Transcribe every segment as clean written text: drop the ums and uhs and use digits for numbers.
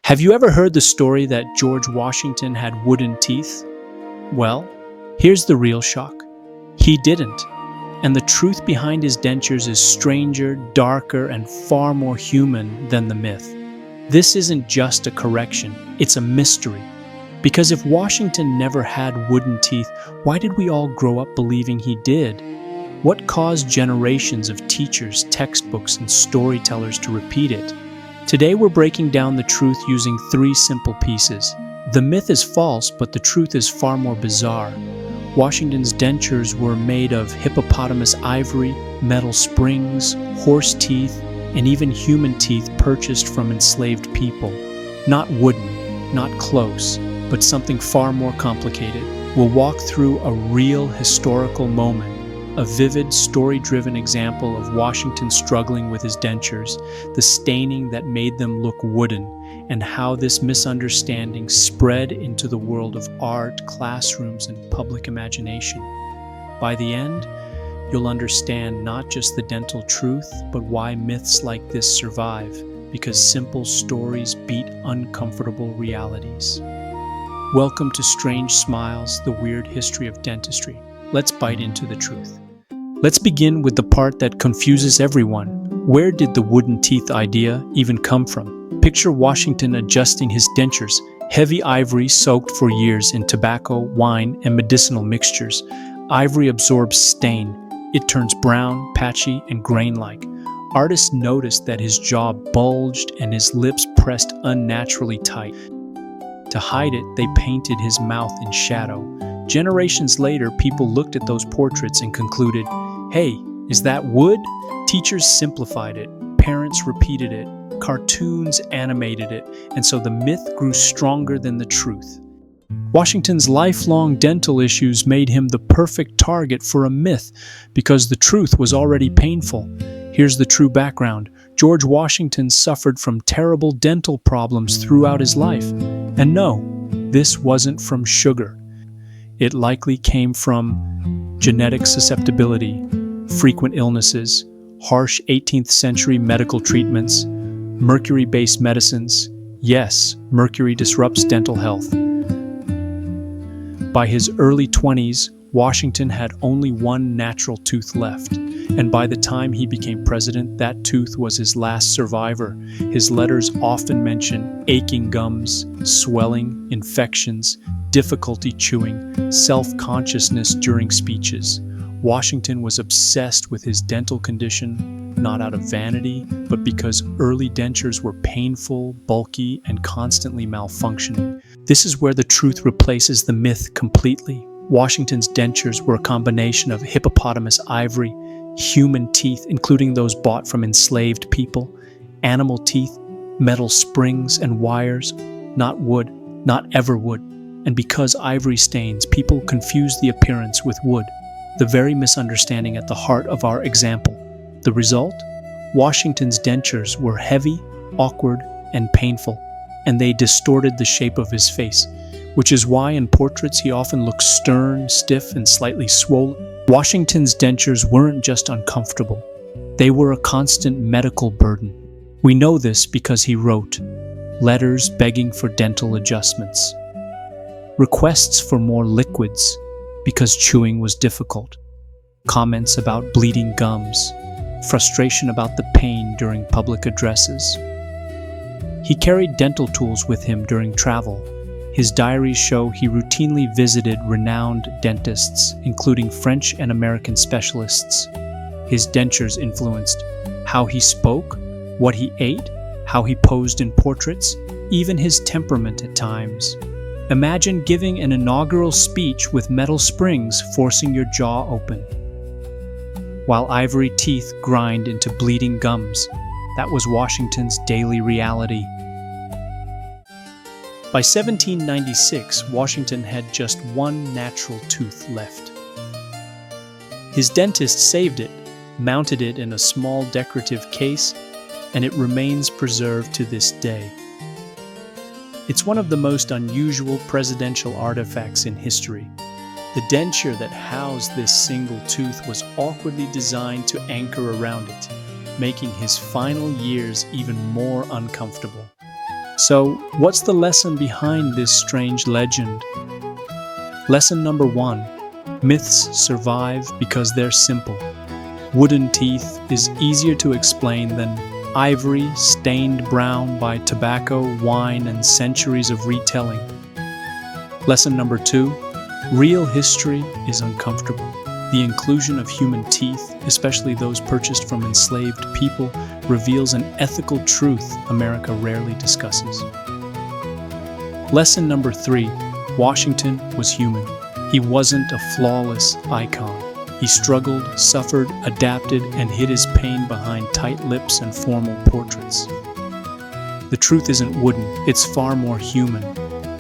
Have you ever heard the story that George Washington had wooden teeth? Well, here's the real shock. He didn't. And the truth behind his dentures is stranger, darker, and far more human than the myth. This isn't just a correction, it's a mystery. Because if Washington never had wooden teeth, why did we all grow up believing he did? What caused generations of teachers, textbooks, and storytellers to repeat it? Today we're breaking down the truth using three simple pieces. The myth is false, but the truth is far more bizarre. Washington's dentures were made of hippopotamus ivory, metal springs, horse teeth, and even human teeth purchased from enslaved people. Not wooden, not close, but something far more complicated. We'll walk through a real historical moment, a vivid, story-driven example of Washington struggling with his dentures, the staining that made them look wooden, and how this misunderstanding spread into the world of art, classrooms, and public imagination. By the end, you'll understand not just the dental truth, but why myths like this survive, because simple stories beat uncomfortable realities. Welcome to Strange Smiles, the weird history of dentistry. Let's bite into the truth. Let's begin with the part that confuses everyone. Where did the wooden teeth idea even come from? Picture Washington adjusting his dentures, heavy ivory soaked for years in tobacco, wine, and medicinal mixtures. Ivory absorbs stain. It turns brown, patchy, and grain-like. Artists noticed that his jaw bulged and his lips pressed unnaturally tight. To hide it, they painted his mouth in shadow. Generations later, people looked at those portraits and concluded, hey, is that wood? Teachers simplified it, parents repeated it, cartoons animated it, and so the myth grew stronger than the truth. Washington's lifelong dental issues made him the perfect target for a myth because the truth was already painful. Here's the true background. George Washington suffered from terrible dental problems throughout his life. And no, this wasn't from sugar. It likely came from genetic susceptibility, frequent illnesses, harsh 18th century medical treatments, mercury-based medicines. Yes, mercury disrupts dental health. By his early 20s, Washington had only one natural tooth left, and by the time he became president, that tooth was his last survivor. His letters often mention aching gums, swelling, infections, difficulty chewing, self-consciousness during speeches. Washington was obsessed with his dental condition, not out of vanity, but because early dentures were painful, bulky, and constantly malfunctioning. This is where the truth replaces the myth completely. Washington's dentures were a combination of hippopotamus ivory, human teeth, including those bought from enslaved people, animal teeth, metal springs and wires, not wood, not ever wood. And because ivory stains, people confuse the appearance with wood, the very misunderstanding at the heart of our example. The result? Washington's dentures were heavy, awkward, and painful, and they distorted the shape of his face, which is why in portraits he often looks stern, stiff, and slightly swollen. Washington's dentures weren't just uncomfortable, they were a constant medical burden. We know this because he wrote letters begging for dental adjustments, requests for more liquids because chewing was difficult, comments about bleeding gums, frustration about the pain during public addresses. He carried dental tools with him during travel. His diaries show he routinely visited renowned dentists, including French and American specialists. His dentures influenced how he spoke, what he ate, how he posed in portraits, even his temperament at times. Imagine giving an inaugural speech with metal springs forcing your jaw open, while ivory teeth grind into bleeding gums. That was Washington's daily reality. By 1796, Washington had just one natural tooth left. His dentist saved it, mounted it in a small decorative case, and it remains preserved to this day. It's one of the most unusual presidential artifacts in history. The denture that housed this single tooth was awkwardly designed to anchor around it, making his final years even more uncomfortable. So, what's the lesson behind this strange legend? Lesson number 1. Myths survive because they're simple. Wooden teeth is easier to explain than ivory stained brown by tobacco, wine, and centuries of retelling. Lesson number 2. Real history is uncomfortable. The inclusion of human teeth, especially those purchased from enslaved people, reveals an ethical truth America rarely discusses. Lesson number 3. Washington was human. He wasn't a flawless icon. He struggled, suffered, adapted, and hid his pain behind tight lips and formal portraits. The truth isn't wooden, it's far more human.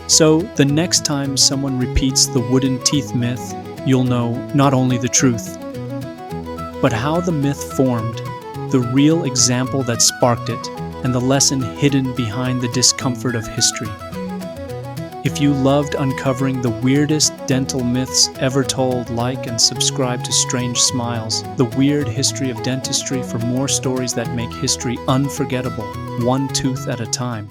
So, the next time someone repeats the wooden teeth myth, you'll know not only the truth, but how the myth formed, the real example that sparked it, and the lesson hidden behind the discomfort of history. If you loved uncovering the weirdest dental myths ever told, like and subscribe to Strange Smiles, the weird history of dentistry, for more stories that make history unforgettable, one tooth at a time.